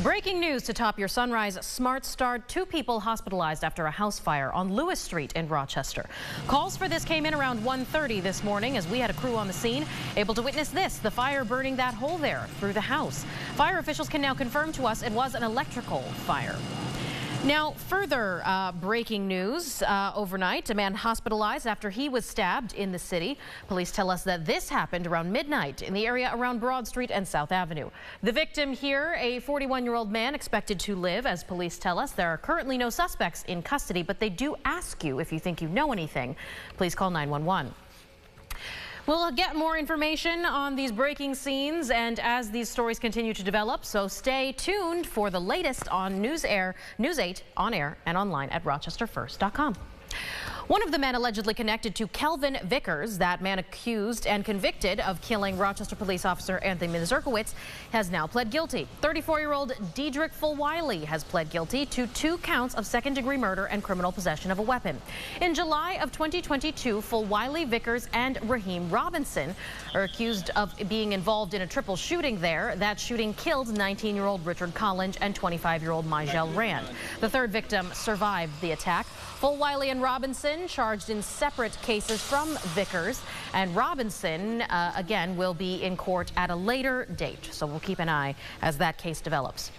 Breaking news to top your sunrise smart start. 2 people hospitalized after a house fire on Lewis Street in Rochester. Calls for this came in around 1:30 this morning as we had a crew on the scene able to witness this, the fire burning that hole there through the house. Fire officials can now confirm to us it was an electrical fire. Now, further breaking news overnight. A man hospitalized after he was stabbed in the city. Police tell us that this happened around midnight in the area around Broad Street and South Avenue. The victim here, a 41-year-old man expected to live, as police tell us. There are currently no suspects in custody, but they do ask you if you think you know anything. Please call 911. We'll get more information on these breaking scenes and as these stories continue to develop, so stay tuned for the latest on News 8 on air and online at rochesterfirst.com. One of the men allegedly connected to Kelvin Vickers, that man accused and convicted of killing Rochester police officer Anthony Mazurkowitz, has now pled guilty. 34-year-old Diedrich Fulwiley has pled guilty to 2 counts of second-degree murder and criminal possession of a weapon. In July of 2022, Fulwiley, Vickers, and Raheem Robinson are accused of being involved in a triple shooting there. That shooting killed 19-year-old Richard Collins and 25-year-old Mygel Rand. The third victim survived the attack. Fulwiley and Robinson charged in separate cases from Vickers, and Robinson again will be in court at a later date, so we'll keep an eye as that case develops.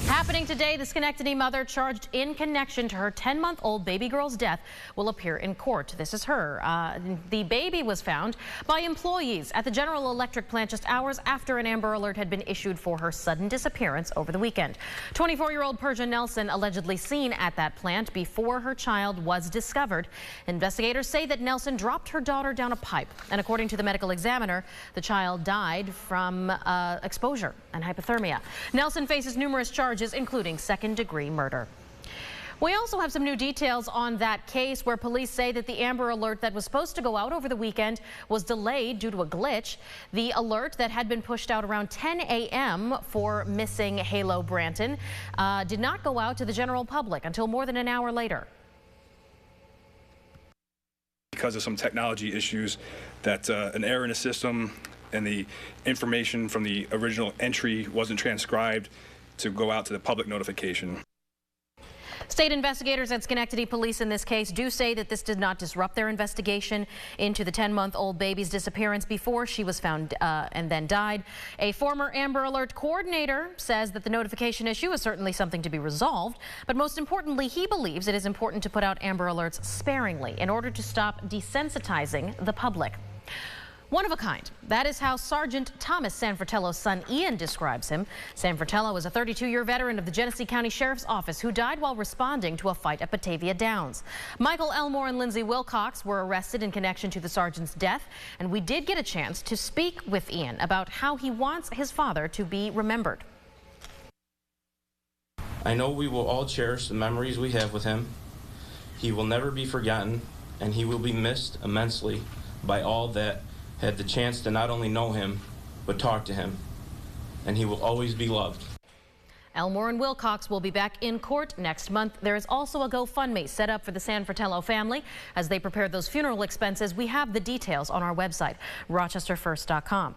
Happening today, the Schenectady mother charged in connection to her 10-month-old baby girl's death will appear in court. This is her. The baby was found by employees at the General Electric plant just hours after an Amber Alert had been issued for her sudden disappearance over the weekend. 24-year-old Persia Nelson allegedly seen at that plant before her child was discovered. Investigators say that Nelson dropped her daughter down a pipe, and according to the medical examiner, the child died from exposure and hypothermia. Nelson faces numerous charges, including second-degree murder. We also have some new details on that case where police say that the Amber Alert that was supposed to go out over the weekend was delayed due to a glitch. The alert that had been pushed out around 10 a.m. for missing Halo Branton did not go out to the general public until more than an hour later. Because of some technology issues, that an error in the system and the information from the original entry wasn't transcribed to go out to the public notification. State investigators at Schenectady Police in this case do say that this did not disrupt their investigation into the 10-month-old baby's disappearance before she was found and then died. A former Amber Alert coordinator says that the notification issue is certainly something to be resolved, but most importantly, he believes it is important to put out Amber Alerts sparingly in order to stop desensitizing the public. One of a kind. That is how Sergeant Thomas Sanfratello's son Ian describes him. Sanfratello is a 32-year veteran of the Genesee County Sheriff's Office who died while responding to a fight at Batavia Downs. Michael Elmore and Lindsay Wilcox were arrested in connection to the sergeant's death, and we did get a chance to speak with Ian about how he wants his father to be remembered. I know we will all cherish the memories we have with him. He will never be forgotten, and he will be missed immensely by all that had the chance to not only know him, but talk to him, and he will always be loved. Elmore and Wilcox will be back in court next month. There is also a GoFundMe set up for the Sanfratello family as they prepare those funeral expenses. We have the details on our website, rochesterfirst.com.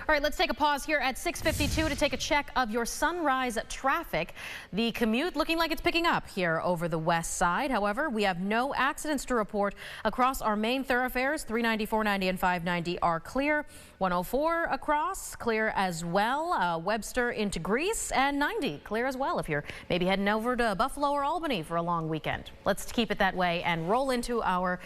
All right, let's take a pause here at 6:52 to take a check of your sunrise traffic. The commute looking like it's picking up here over the west side. However, we have no accidents to report across our main thoroughfares. 390, 490, and 590 are clear. 104 across, clear as well. Webster into Greece, and 90 clear as well if you're maybe heading over to Buffalo or Albany for a long weekend. Let's keep it that way and roll into our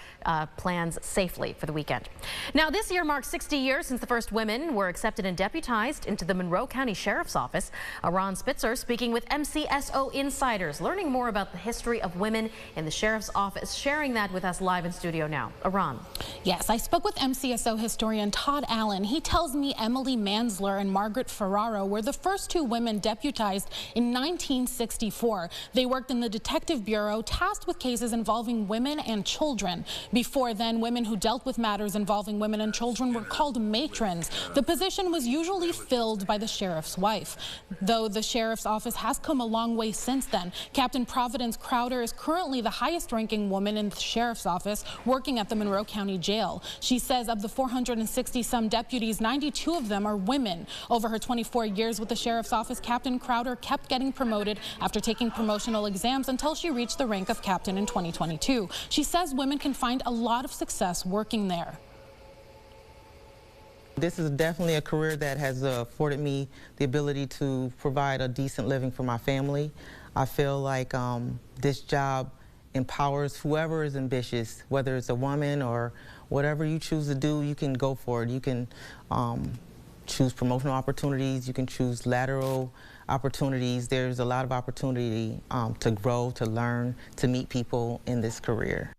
plans safely for the weekend. Now, this year marks 60 years since the first women were accepted and deputized into the Monroe County Sheriff's Office. Ron Spitzer speaking with MCSO insiders, learning more about the history of women in the Sheriff's Office, sharing that with us live in studio now. Ron. Yes, I spoke with MCSO historian Todd Allen. He tells me Emily Mansler and Margaret Ferraro were the first 2 women deputized in 1964. They worked in the Detective Bureau, tasked with cases involving women and children. Before then, women who dealt with matters involving women and children were called matrons. The position was usually filled by the sheriff's wife, though the sheriff's office has come a long way since then. Captain Providence Crowder is currently the highest-ranking woman in the sheriff's office, working at the Monroe County Jail. She says of the 460-some deputies, 92 of them are women. Over her 24 years with the sheriff's office, Captain Crowder kept getting promoted after taking promotional exams until she reached the rank of captain in 2022. She says women can find a lot of success working there. This is definitely a career that has afforded me the ability to provide a decent living for my family. I feel like this job empowers whoever is ambitious, whether it's a woman or whatever you choose to do, you can go for it. You can choose promotional opportunities, you can choose lateral opportunities. There's a lot of opportunity to grow, to learn, to meet people in this career.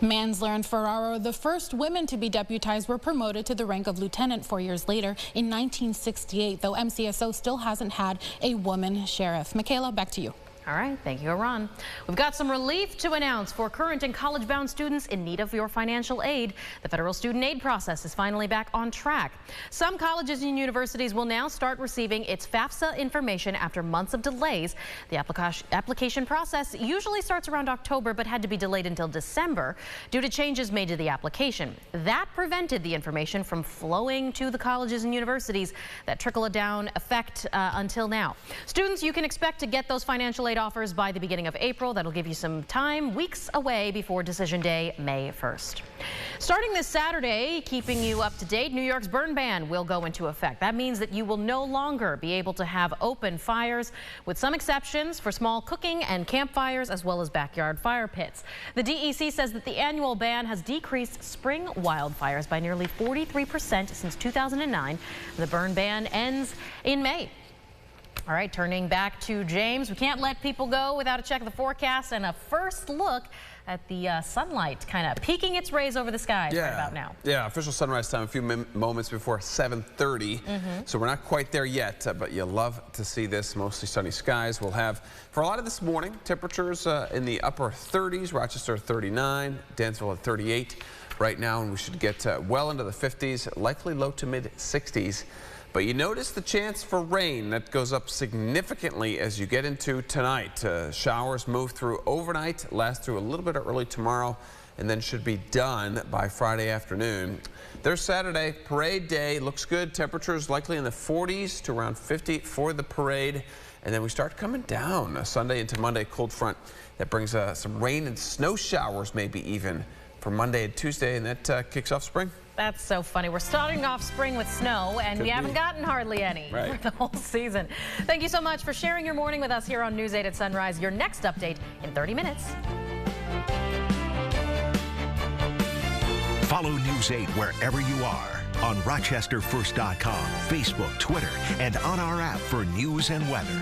Manzler and Ferraro, the first women to be deputized, were promoted to the rank of lieutenant 4 years later in 1968, though MCSO still hasn't had a woman sheriff. Michaela, back to you. All right, thank you, Iran. We've got some relief to announce for current and college-bound students in need of your financial aid. The federal student aid process is finally back on track. Some colleges and universities will now start receiving its FAFSA information after months of delays. The application process usually starts around October, but had to be delayed until December due to changes made to the application. That prevented the information from flowing to the colleges and universities. That trickle-down effect until now. Students, you can expect to get those financial aid offers by the beginning of April. That'll give you some time, weeks away before Decision Day, May 1st. Starting this Saturday, keeping you up to date, New York's burn ban will go into effect. That means that you will no longer be able to have open fires, with some exceptions for small cooking and campfires, as well as backyard fire pits. The DEC says that the annual ban has decreased spring wildfires by nearly 43% since 2009. The burn ban ends in May. All right, turning back to James. We can't let people go without a check of the forecast and a first look at the sunlight kind of peeking its rays over the skies right about now. Yeah, official sunrise time a few moments before 7:30. So we're not quite there yet, but you'll love to see this. Mostly sunny skies. We'll have, for a lot of this morning, temperatures in the upper 30s, Rochester 39, Dansville at 38 right now, and we should get well into the 50s, likely low to mid 60s. But you notice the chance for rain that goes up significantly as you get into tonight. Showers move through overnight, last through a little bit early tomorrow, and then should be done by Friday afternoon. There's Saturday, parade day. Looks good. Temperatures likely in the 40s to around 50 for the parade. And then we start coming down Sunday into Monday, cold front that brings some rain and snow showers, maybe even for Monday and Tuesday, and that kicks off spring. That's so funny. We're starting off spring with snow, and we haven't gotten hardly any for the whole season. Thank you so much for sharing your morning with us here on News 8 at Sunrise. Your next update in 30 minutes. Follow News 8 wherever you are on RochesterFirst.com, Facebook, Twitter, and on our app for news and weather.